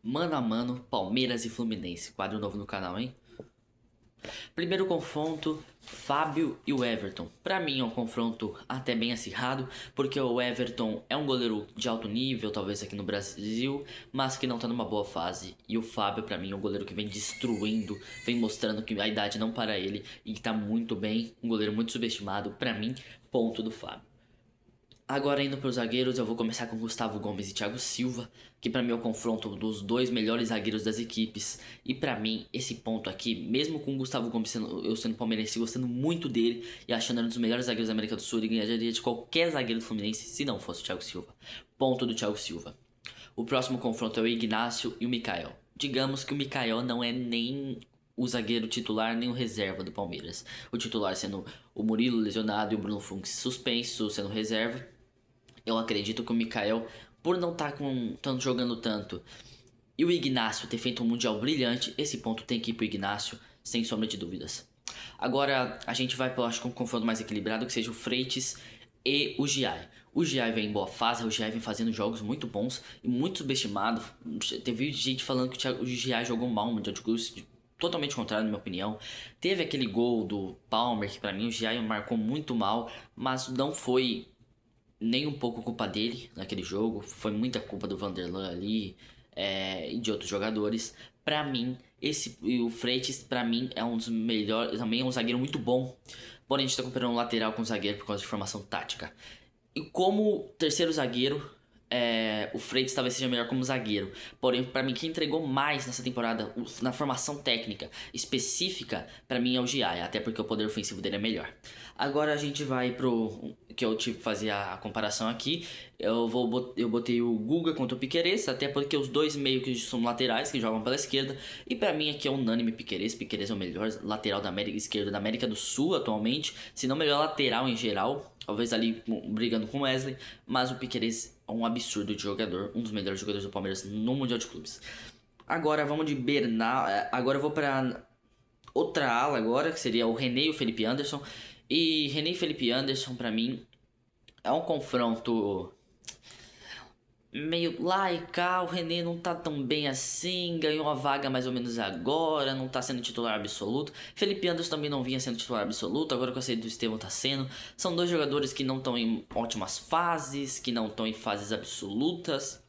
Mano a mano, Palmeiras e Fluminense. Quadro novo no canal, hein? Primeiro confronto, Fábio e o Everton. Pra mim é um confronto até bem acirrado, porque o Everton é um goleiro de alto nível, talvez aqui no Brasil, mas que não tá numa boa fase. E o Fábio, pra mim, é um goleiro que vem destruindo, vem mostrando que a idade não para ele e que tá muito bem. Um goleiro muito subestimado. Pra mim, ponto do Fábio. Agora indo para os zagueiros, eu vou começar com Gustavo Gomes e Thiago Silva, que para mim é o confronto dos dois melhores zagueiros das equipes. E para mim, esse ponto aqui, mesmo com o Gustavo Gomes eu sendo palmeirense, gostando muito dele e achando ele um dos melhores zagueiros da América do Sul, ele ganharia de qualquer zagueiro do Fluminense se não fosse o Thiago Silva. Ponto do Thiago Silva. O próximo confronto é o Ignacio e o Mikael. Digamos que o Mikael não é nem o zagueiro titular nem o reserva do Palmeiras. O titular sendo o Murilo lesionado e o Bruno Fux suspenso sendo reserva. Eu acredito que o Mikael, por não estar jogando tanto, e o Ignacio ter feito um Mundial brilhante, esse ponto tem que ir pro Ignacio, sem sombra de dúvidas. Agora a gente vai para um confronto mais equilibrado, que seja o Freitas e o Giai. O Giai vem em boa fase, o Giai vem fazendo jogos muito bons e muito subestimado. Teve gente falando que o Giai jogou mal no Mundial de Clubes, totalmente contrário, na minha opinião. Teve aquele gol do Palmer, que pra mim o Giai marcou muito mal, mas não foi nem um pouco culpa dele naquele jogo. Foi muita culpa do Vanderlan ali e de outros jogadores. Pra mim, o Freitas, pra mim, é um dos melhores. Também é um zagueiro muito bom. Porém, a gente tá comparando um lateral com um zagueiro por causa de formação tática. E como terceiro zagueiro, o Freitas talvez seja melhor como zagueiro. Porém, pra mim, quem entregou mais nessa temporada na formação técnica específica, pra mim é o Giai, até porque o poder ofensivo dele é melhor. Agora a gente vai pro que eu tive que fazer a comparação aqui. Eu botei o Guga contra o Piquerez, até porque os dois meio que são laterais que jogam pela esquerda. E pra mim aqui é unânime Piquerez. Piquerez é o melhor lateral da América Esquerda da América do Sul atualmente, se não o melhor lateral em geral. Talvez ali brigando com o Wesley, mas o Piquerez é um absurdo de jogador, um dos melhores jogadores do Palmeiras no Mundial de Clubes. Agora vamos de Bernal. Agora eu vou para outra ala agora, que seria o René e o Felipe Anderson. E René e Felipe Anderson, pra mim, é um confronto meio lá e cá. O René não tá tão bem assim, ganhou a vaga mais ou menos agora, não tá sendo titular absoluto. Felipe Anderson também não vinha sendo titular absoluto, agora que eu sei do Estevão tá sendo. São dois jogadores que não estão em ótimas fases, que não estão em fases absolutas.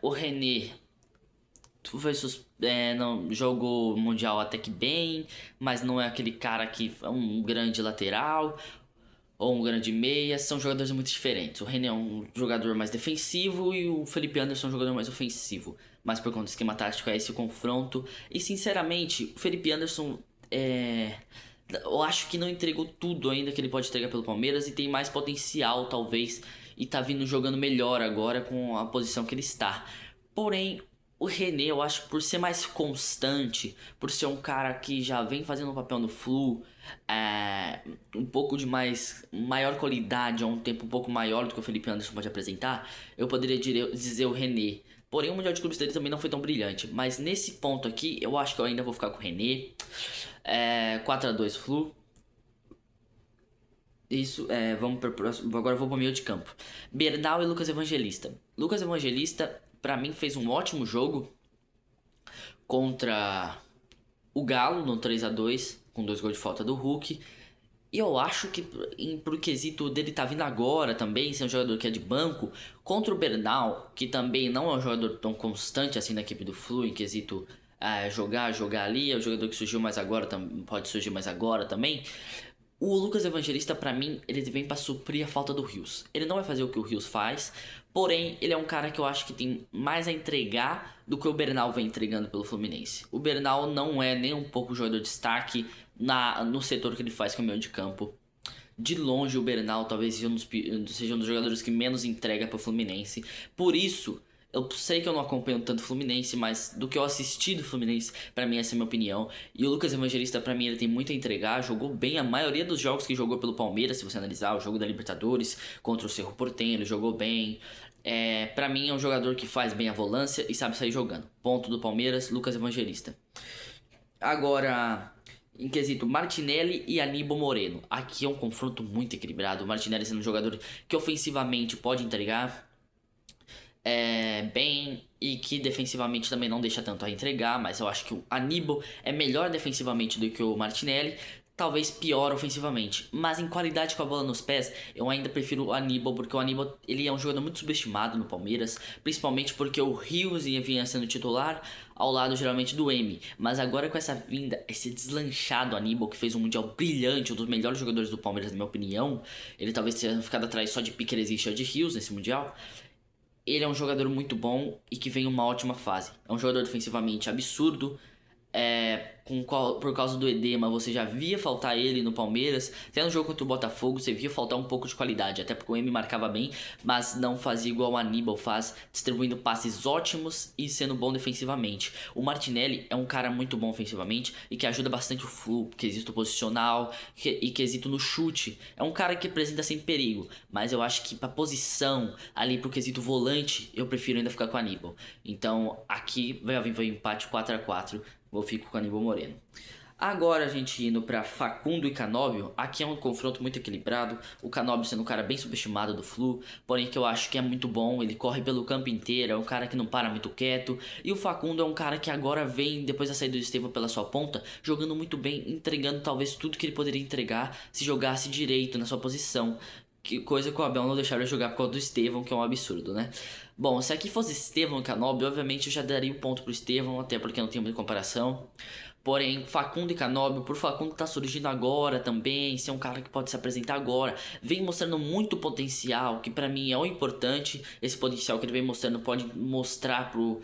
O René não jogou mundial até que bem, mas não é aquele cara que é um grande lateral ou um grande meia. São jogadores muito diferentes. O René é um jogador mais defensivo e o Felipe Anderson é um jogador mais ofensivo. Mas por conta do esquema tático é esse o confronto. E sinceramente, o Felipe Anderson eu acho que não entregou tudo ainda que ele pode entregar pelo Palmeiras e tem mais potencial talvez e tá vindo jogando melhor agora com a posição que ele está. Porém, o René, eu acho que por ser mais constante, por ser um cara que já vem fazendo um papel no Flu, um pouco de maior qualidade, a um tempo um pouco maior do que o Felipe Anderson pode apresentar, eu poderia dizer o René. Porém, o Mundial de Clubes dele também não foi tão brilhante. Mas nesse ponto aqui, eu acho que eu ainda vou ficar com o René. 4-2 Flu. Isso, vamos para próximo. Agora eu vou pro meio de campo. Bernal e Lucas Evangelista. Lucas Evangelista, pra mim, fez um ótimo jogo contra o Galo no 3-2 com 2 gols de falta do Hulk. E eu acho que pro quesito dele tá vindo agora também, ser um jogador que é de banco, contra o Bernal, que também não é um jogador tão constante assim na equipe do Flu, em quesito jogar ali, é um jogador que surgiu mais agora, pode surgir mais agora também. O Lucas Evangelista, pra mim, ele vem pra suprir a falta do Rios. Ele não vai fazer o que o Rios faz, porém, ele é um cara que eu acho que tem mais a entregar do que o Bernal vem entregando pelo Fluminense. O Bernal não é nem um pouco jogador de destaque no setor que ele faz, que é o meio de campo. De longe, o Bernal talvez seja um dos jogadores que menos entrega pro Fluminense. Por isso, eu sei que eu não acompanho tanto o Fluminense, mas do que eu assisti do Fluminense, pra mim essa é a minha opinião. E o Lucas Evangelista, pra mim, ele tem muito a entregar. Jogou bem a maioria dos jogos que jogou pelo Palmeiras, se você analisar o jogo da Libertadores contra o Cerro Porteño, ele jogou bem. Pra mim é um jogador que faz bem a volância e sabe sair jogando. Ponto do Palmeiras, Lucas Evangelista. Agora, em quesito Martinelli e Aníbal Moreno. Aqui é um confronto muito equilibrado. O Martinelli sendo um jogador que ofensivamente pode entregar. bem e que defensivamente também não deixa tanto a entregar, mas eu acho que o Aníbal é melhor defensivamente do que o Martinelli, talvez pior ofensivamente, mas em qualidade com a bola nos pés, eu ainda prefiro o Aníbal, porque o Aníbal ele é um jogador muito subestimado no Palmeiras, principalmente porque o Rios vinha sendo titular ao lado geralmente do M, mas agora com essa vinda, esse deslanchado Aníbal que fez um mundial brilhante, um dos melhores jogadores do Palmeiras na minha opinião, ele talvez tenha ficado atrás só de Piquerez e de Rios nesse mundial. Ele é um jogador muito bom e que vem em uma ótima fase. É um jogador defensivamente absurdo. Por causa do edema, você já via faltar ele no Palmeiras. Até no jogo contra o Botafogo, você via faltar um pouco de qualidade. Até porque o M marcava bem, mas não fazia igual o Aníbal faz, distribuindo passes ótimos e sendo bom defensivamente. O Martinelli é um cara muito bom ofensivamente e que ajuda bastante o Flu, quesito posicional e quesito no chute. É um cara que apresenta sem perigo, mas eu acho que pra posição, ali pro quesito volante, eu prefiro ainda ficar com o Aníbal. Então aqui vai vir o empate 4-4. Eu fico com o Aníbal Moreno. Agora a gente indo para Facundo e Canóbio, aqui é um confronto muito equilibrado, o Canóbio sendo um cara bem subestimado do Flu, porém que eu acho que é muito bom, ele corre pelo campo inteiro, é um cara que não para muito quieto, e o Facundo é um cara que agora vem, depois da saída do Estevão pela sua ponta, jogando muito bem, entregando talvez tudo que ele poderia entregar se jogasse direito na sua posição. Que coisa que o Abel não deixaram jogar por causa do Estevão, que é um absurdo, né? Bom, se aqui fosse Estevão e Canóbio, obviamente eu já daria o ponto pro Estevão, até porque não tem muita comparação. Porém, Facundo e Canóbio, por Facundo tá surgindo agora também, ser um cara que pode se apresentar agora, vem mostrando muito potencial, que pra mim é o importante. Esse potencial que ele vem mostrando pode mostrar pro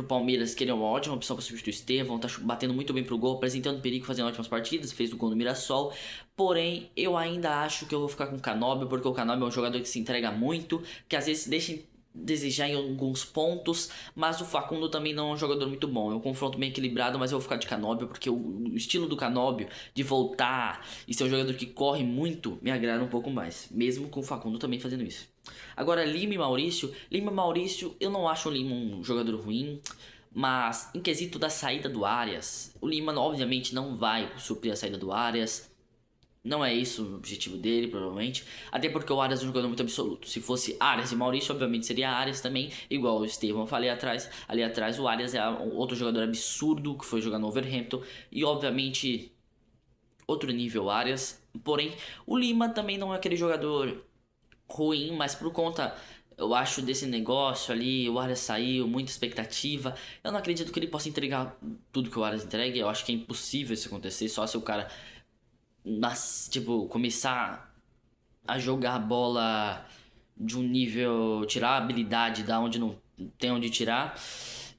Palmeiras que ele é uma ótima opção para substituir o Estevão, tá batendo muito bem pro gol, apresentando perigo, fazendo ótimas partidas, fez o gol no Mirassol. Porém, eu ainda acho que eu vou ficar com o Canóbio, porque o Canóbio é um jogador que se entrega muito, que às vezes deixa desejar em alguns pontos, mas o Facundo também não é um jogador muito bom. É um confronto bem equilibrado, mas eu vou ficar de Canóbio, porque o estilo do Canóbio de voltar e ser um jogador que corre muito me agrada um pouco mais, mesmo com o Facundo também fazendo isso. Agora, Lima e Maurício, eu não acho o Lima um jogador ruim, mas em quesito da saída do Arias, o Lima obviamente não vai suprir a saída do Arias. Não é isso o objetivo dele, provavelmente. Até porque o Arias é um jogador muito absoluto. Se fosse Arias e Maurício, obviamente seria Arias também. Igual o Estevão, eu falei ali atrás, o Arias é um outro jogador absurdo que foi jogar no Wolverhampton. E obviamente, outro nível Arias. Porém, o Lima também não é aquele jogador ruim, mas por conta, eu acho, desse negócio ali, o Arias saiu, muita expectativa. Eu não acredito que ele possa entregar tudo que o Arias entrega. Eu acho que é impossível isso acontecer, só se o cara começar a jogar a bola de um nível, tirar a habilidade da onde não tem onde tirar.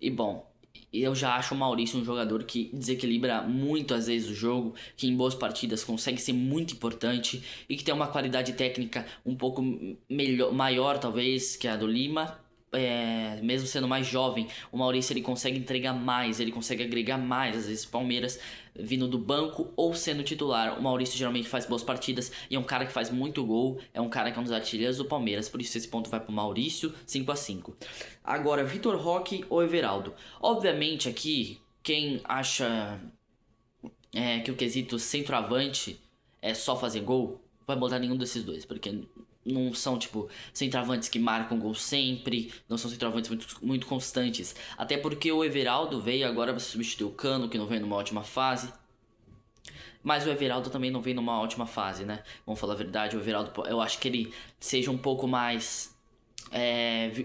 E bom, eu já acho o Maurício um jogador que desequilibra muito às vezes o jogo, que em boas partidas consegue ser muito importante e que tem uma qualidade técnica um pouco maior talvez que a do Lima. Mesmo sendo mais jovem, o Maurício ele consegue entregar mais, ele consegue agregar mais, às vezes Palmeiras vindo do banco ou sendo titular. O Maurício geralmente faz boas partidas e é um cara que faz muito gol, é um cara que é um dos artilheiros do Palmeiras, por isso esse ponto vai pro Maurício, 5-5. Agora, Vitor Roque ou Everaldo? Obviamente aqui, quem acha que o quesito centroavante é só fazer gol, vai botar nenhum desses dois, porque não são, centroavantes que marcam gol sempre, não são centroavantes muito constantes. Até porque o Everaldo veio agora para substituir o Cano, que não vem numa ótima fase. Mas o Everaldo também não vem numa ótima fase, né? Vamos falar a verdade, o Everaldo, eu acho que ele seja um pouco mais...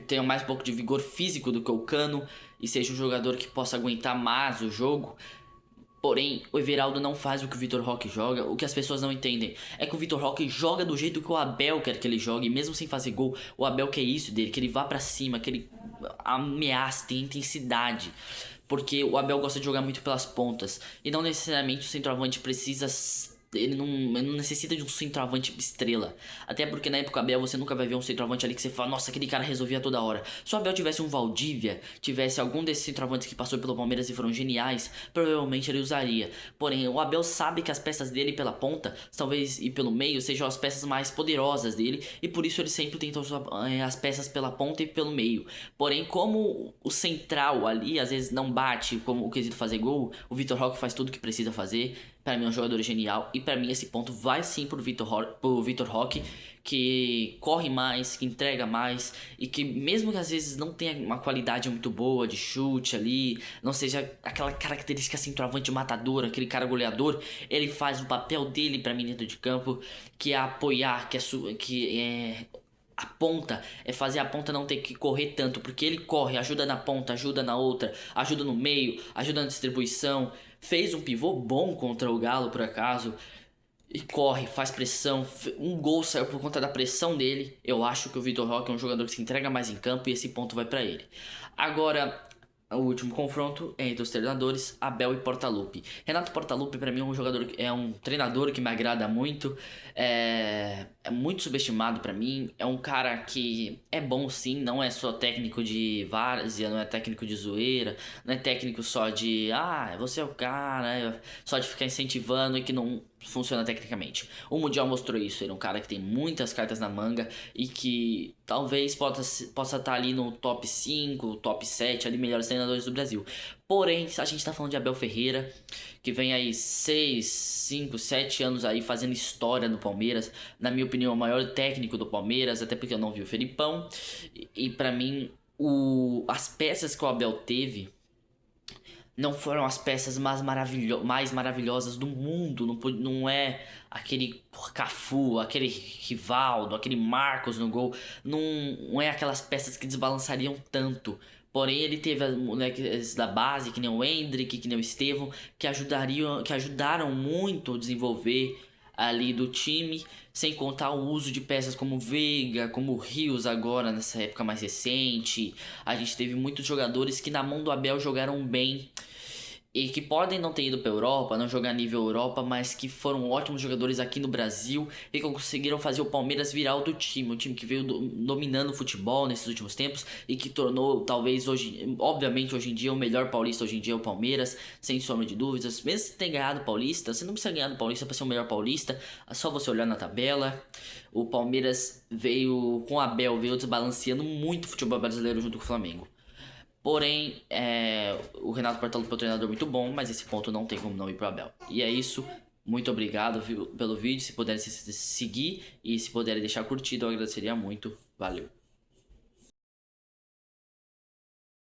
tenha mais um pouco de vigor físico do que o Cano e seja um jogador que possa aguentar mais o jogo. Porém, o Everaldo não faz o que o Vitor Roque joga. O que as pessoas não entendem é que o Vitor Roque joga do jeito que o Abel quer que ele jogue. Mesmo sem fazer gol, o Abel quer isso dele, que ele vá pra cima, que ele ameace, tenha intensidade. Porque o Abel gosta de jogar muito pelas pontas. E não necessariamente o centroavante precisa... Ele não necessita de um centroavante estrela. Até porque na época Abel você nunca vai ver um centroavante ali que você fala, nossa, aquele cara resolvia toda hora. Se o Abel tivesse um Valdívia, tivesse algum desses centroavantes que passou pelo Palmeiras e foram geniais, provavelmente ele usaria. Porém, o Abel sabe que as peças dele pela ponta, talvez e pelo meio, sejam as peças mais poderosas dele. E por isso ele sempre tenta usar as peças pela ponta e pelo meio. Porém, como o central ali às vezes não bate como o quesito fazer gol, o Vitor Roque faz tudo o que precisa fazer. Pra mim é um jogador genial. E pra mim esse ponto vai sim pro Vitor Roque, que corre mais, que entrega mais. E que mesmo que às vezes não tenha uma qualidade muito boa de chute ali, não seja aquela característica centroavante matador, aquele cara goleador, ele faz o papel dele pra mim dentro de campo, que é apoiar, que é a ponta, é fazer a ponta não ter que correr tanto, porque ele corre, ajuda na ponta, ajuda na outra, ajuda no meio, ajuda na distribuição. Fez um pivô bom contra o Galo, por acaso, e corre, faz pressão. Um gol saiu por conta da pressão dele. Eu acho que o Vitor Roque é um jogador que se entrega mais em campo e esse ponto vai pra ele. Agora, o último confronto é entre os treinadores Abel e Portaluppi. Renato Portaluppi pra mim é um treinador que me agrada muito, é muito subestimado pra mim, é um cara que é bom sim, não é só técnico de várzea, não é técnico de zoeira, não é técnico só de você é o cara, só de ficar incentivando e que não funciona tecnicamente. O Mundial mostrou isso, ele é um cara que tem muitas cartas na manga e que talvez possa estar ali no top 5, top 7 ali melhores treinadores do Brasil. Porém, a gente tá falando de Abel Ferreira, que vem aí 6, 5, 7 anos aí fazendo história no Palmeiras. Na minha opinião, é o maior técnico do Palmeiras, até porque eu não vi o Felipão. E para mim, as peças que o Abel teve não foram as peças mais maravilhosas do mundo. Não é aquele Cafu, aquele Rivaldo, aquele Marcos no gol. Não é aquelas peças que desbalançariam tanto. Porém, ele teve moleques da base, que nem o Endrick, que nem o Estevão, que ajudaram muito a desenvolver ali do time, sem contar o uso de peças como Veiga, como Rios agora nessa época mais recente. A gente teve muitos jogadores que na mão do Abel jogaram bem e que podem não ter ido para Europa, não jogar nível Europa, mas que foram ótimos jogadores aqui no Brasil e que conseguiram fazer o Palmeiras virar outro time, um time que veio dominando o futebol nesses últimos tempos e que tornou talvez hoje, obviamente hoje em dia o melhor paulista hoje em dia é o Palmeiras, sem sombra de dúvidas. Mesmo se tenha ganhado o Paulista, você não precisa ganhar do Paulista para ser o melhor paulista, é só você olhar na tabela. O Palmeiras veio com o Abel, veio desbalanceando muito o futebol brasileiro junto com o Flamengo. Porém, o Renato Portaluppi é um treinador muito bom, mas esse ponto não tem como não ir pro Abel. E é isso. Muito obrigado pelo vídeo. Se puderem seguir e se puderem deixar curtido, eu agradeceria muito. Valeu.